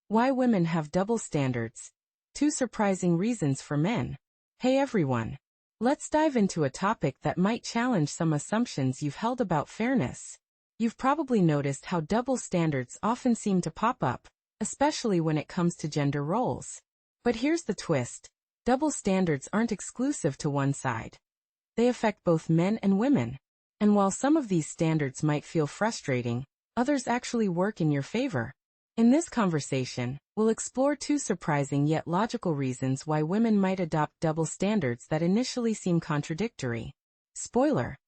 Why women have double standards. 2 surprising reasons for men. Hey everyone. Let's dive into a topic that might challenge some assumptions you've held about fairness. You've probably noticed how double standards often seem to pop up, especially when it comes to gender roles. But here's the twist. Double standards aren't exclusive to one side. They affect both men and women. And while some of these standards might feel frustrating, others actually work in your favor. In this conversation, we'll explore 2 surprising yet logical reasons why women might adopt double standards that initially seem contradictory. Spoiler: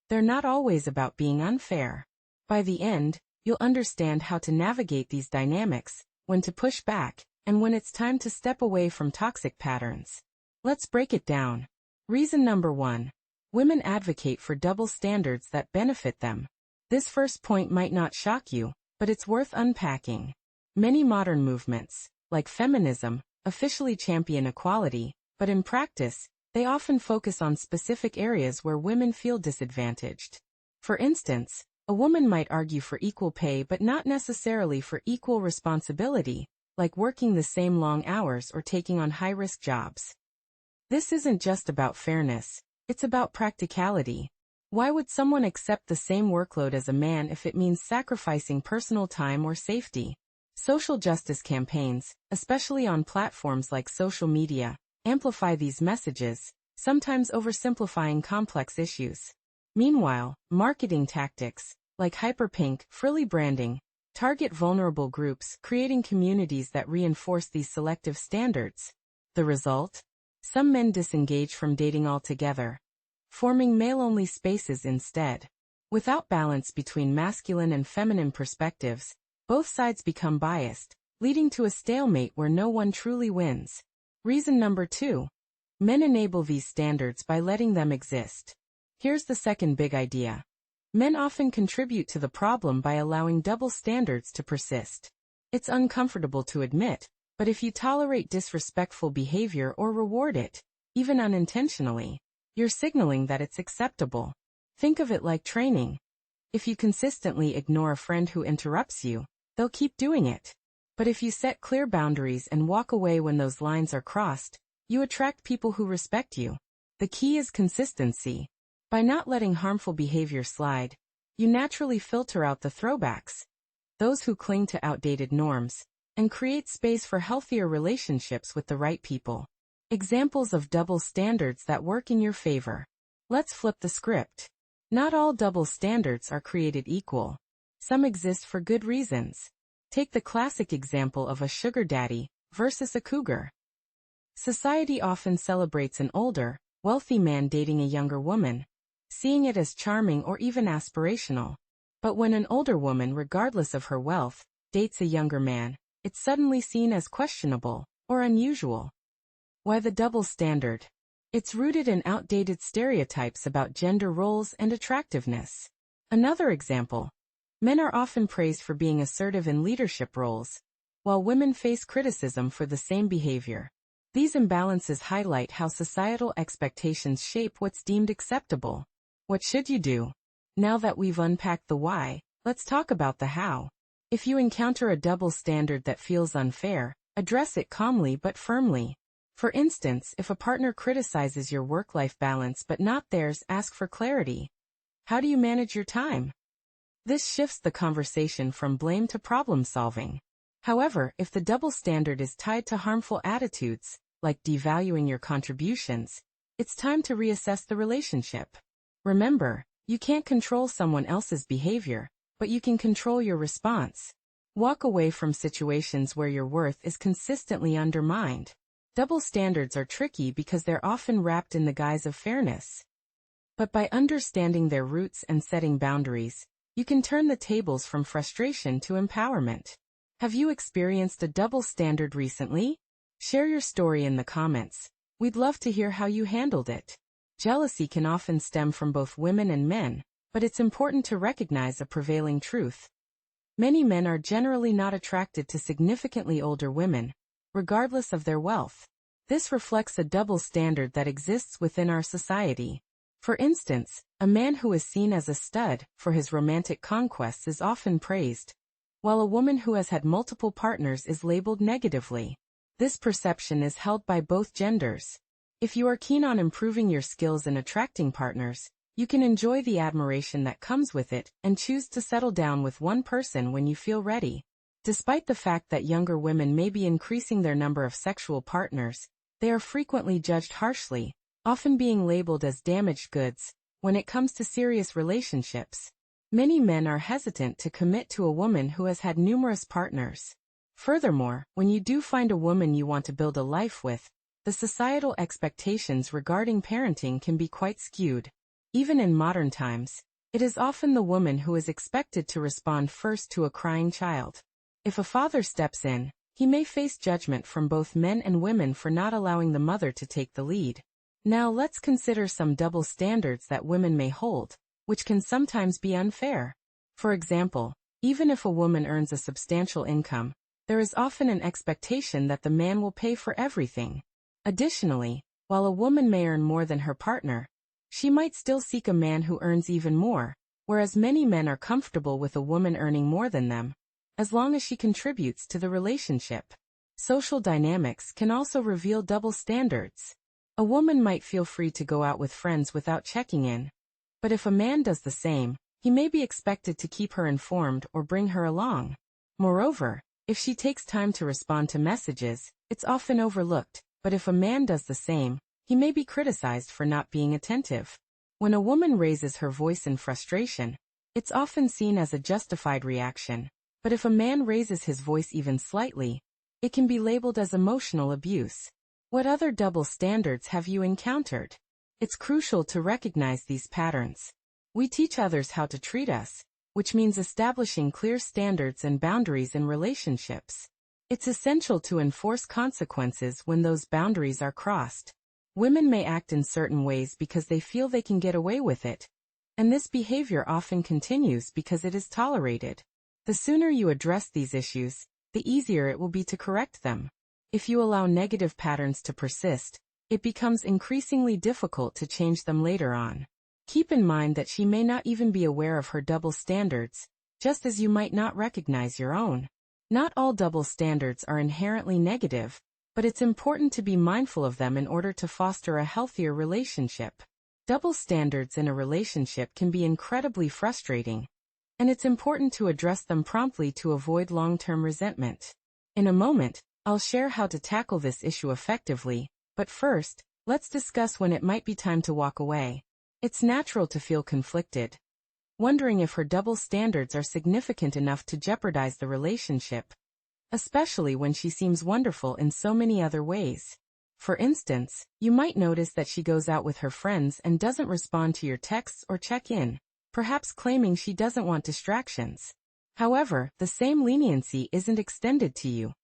they're not always about being unfair. By the end, you'll understand how to navigate these dynamics, when to push back, and when it's time to step away from toxic patterns. Let's break it down. Reason number 1. Women advocate for double standards that benefit them. This first point might not shock you, but it's worth unpacking. Many modern movements, like feminism, officially champion equality, but in practice, they often focus on specific areas where women feel disadvantaged. For instance, a woman might argue for equal pay but not necessarily for equal responsibility, like working the same long hours or taking on high-risk jobs. This isn't just about fairness, it's about practicality. Why would someone accept the same workload as a man if it means sacrificing personal time or safety? Social justice campaigns, especially on platforms like social media, amplify these messages, sometimes oversimplifying complex issues. Meanwhile, marketing tactics, like hyperpink, frilly branding, target vulnerable groups, creating communities that reinforce these selective standards. The result? Some men disengage from dating altogether, forming male-only spaces instead. Without balance between masculine and feminine perspectives, both sides become biased, leading to a stalemate where no one truly wins. Reason number 2. Men enable these standards by letting them exist. Here's the second big idea. Men often contribute to the problem by allowing double standards to persist. It's uncomfortable to admit, but if you tolerate disrespectful behavior or reward it, even unintentionally, you're signaling that it's acceptable. Think of it like training. If you consistently ignore a friend who interrupts you, they'll keep doing it. But if you set clear boundaries and walk away when those lines are crossed, you attract people who respect you. The key is consistency. By not letting harmful behavior slide, you naturally filter out the throwbacks, those who cling to outdated norms, and create space for healthier relationships with the right people. Examples of double standards that work in your favor. Let's flip the script. Not all double standards are created equal. Some exist for good reasons. Take the classic example of a sugar daddy versus a cougar. Society often celebrates an older, wealthy man dating a younger woman, seeing it as charming or even aspirational. But when an older woman, regardless of her wealth, dates a younger man, it's suddenly seen as questionable or unusual. Why the double standard? It's rooted in outdated stereotypes about gender roles and attractiveness. Another example. Men are often praised for being assertive in leadership roles, while women face criticism for the same behavior. These imbalances highlight how societal expectations shape what's deemed acceptable. What should you do? Now that we've unpacked the why, let's talk about the how. If you encounter a double standard that feels unfair, address it calmly but firmly. For instance, if a partner criticizes your work-life balance but not theirs, ask for clarity. How do you manage your time? This shifts the conversation from blame to problem-solving. However, if the double standard is tied to harmful attitudes, like devaluing your contributions, it's time to reassess the relationship. Remember, you can't control someone else's behavior, but you can control your response. Walk away from situations where your worth is consistently undermined. Double standards are tricky because they're often wrapped in the guise of fairness. But by understanding their roots and setting boundaries, you can turn the tables from frustration to empowerment. Have you experienced a double standard recently? Share your story in the comments. We'd love to hear how you handled it. Jealousy can often stem from both women and men, but it's important to recognize a prevailing truth. Many men are generally not attracted to significantly older women, regardless of their wealth. This reflects a double standard that exists within our society. For instance, a man who is seen as a stud for his romantic conquests is often praised, while a woman who has had multiple partners is labeled negatively. This perception is held by both genders. If you are keen on improving your skills and attracting partners, you can enjoy the admiration that comes with it and choose to settle down with one person when you feel ready. Despite the fact that younger women may be increasing their number of sexual partners, they are frequently judged harshly, often being labeled as damaged goods. When it comes to serious relationships, many men are hesitant to commit to a woman who has had numerous partners. Furthermore, when you do find a woman you want to build a life with, the societal expectations regarding parenting can be quite skewed. Even in modern times, it is often the woman who is expected to respond first to a crying child. If a father steps in, he may face judgment from both men and women for not allowing the mother to take the lead. Now let's consider some double standards that women may hold, which can sometimes be unfair. For example, even if a woman earns a substantial income, there is often an expectation that the man will pay for everything. Additionally, while a woman may earn more than her partner, she might still seek a man who earns even more, whereas many men are comfortable with a woman earning more than them, as long as she contributes to the relationship. Social dynamics can also reveal double standards. A woman might feel free to go out with friends without checking in. But if a man does the same, he may be expected to keep her informed or bring her along. Moreover, if she takes time to respond to messages, it's often overlooked, but if a man does the same, he may be criticized for not being attentive. When a woman raises her voice in frustration, it's often seen as a justified reaction. But if a man raises his voice even slightly, it can be labeled as emotional abuse. What other double standards have you encountered? It's crucial to recognize these patterns. We teach others how to treat us, which means establishing clear standards and boundaries in relationships. It's essential to enforce consequences when those boundaries are crossed. Women may act in certain ways because they feel they can get away with it, and this behavior often continues because it is tolerated. The sooner you address these issues, the easier it will be to correct them. If you allow negative patterns to persist, it becomes increasingly difficult to change them later on. Keep in mind that she may not even be aware of her double standards, just as you might not recognize your own. Not all double standards are inherently negative, but it's important to be mindful of them in order to foster a healthier relationship. Double standards in a relationship can be incredibly frustrating, and it's important to address them promptly to avoid long-term resentment. In a moment, I'll share how to tackle this issue effectively, but first, let's discuss when it might be time to walk away. It's natural to feel conflicted, wondering if her double standards are significant enough to jeopardize the relationship, especially when she seems wonderful in so many other ways. For instance, you might notice that she goes out with her friends and doesn't respond to your texts or check in, perhaps claiming she doesn't want distractions. However, the same leniency isn't extended to you.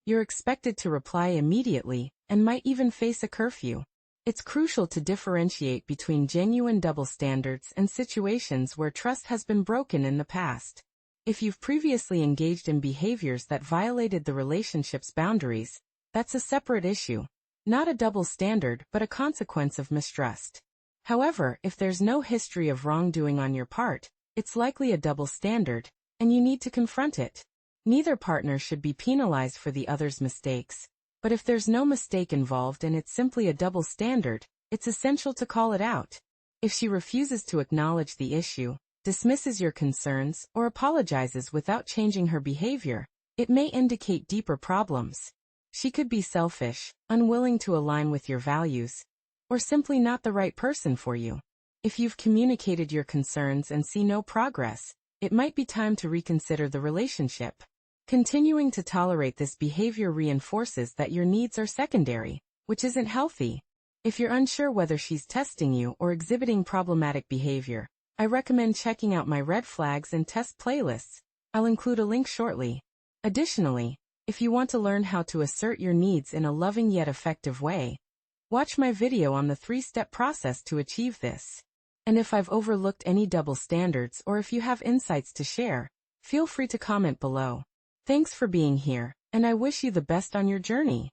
You're expected to reply immediately, and might even face a curfew. It's crucial to differentiate between genuine double standards and situations where trust has been broken in the past. If you've previously engaged in behaviors that violated the relationship's boundaries, that's a separate issue. Not a double standard, but a consequence of mistrust. However, if there's no history of wrongdoing on your part, it's likely a double standard, and you need to confront it. Neither partner should be penalized for the other's mistakes, but if there's no mistake involved and it's simply a double standard, it's essential to call it out. If she refuses to acknowledge the issue, dismisses your concerns, or apologizes without changing her behavior, it may indicate deeper problems. She could be selfish, unwilling to align with your values, or simply not the right person for you. If you've communicated your concerns and see no progress, it might be time to reconsider the relationship. Continuing to tolerate this behavior reinforces that your needs are secondary, which isn't healthy. If you're unsure whether she's testing you or exhibiting problematic behavior, I recommend checking out my red flags and test playlists. I'll include a link shortly. Additionally, if you want to learn how to assert your needs in a loving yet effective way, watch my video on the 3-step process to achieve this. And if I've overlooked any double standards or if you have insights to share, feel free to comment below. Thanks for being here, and I wish you the best on your journey.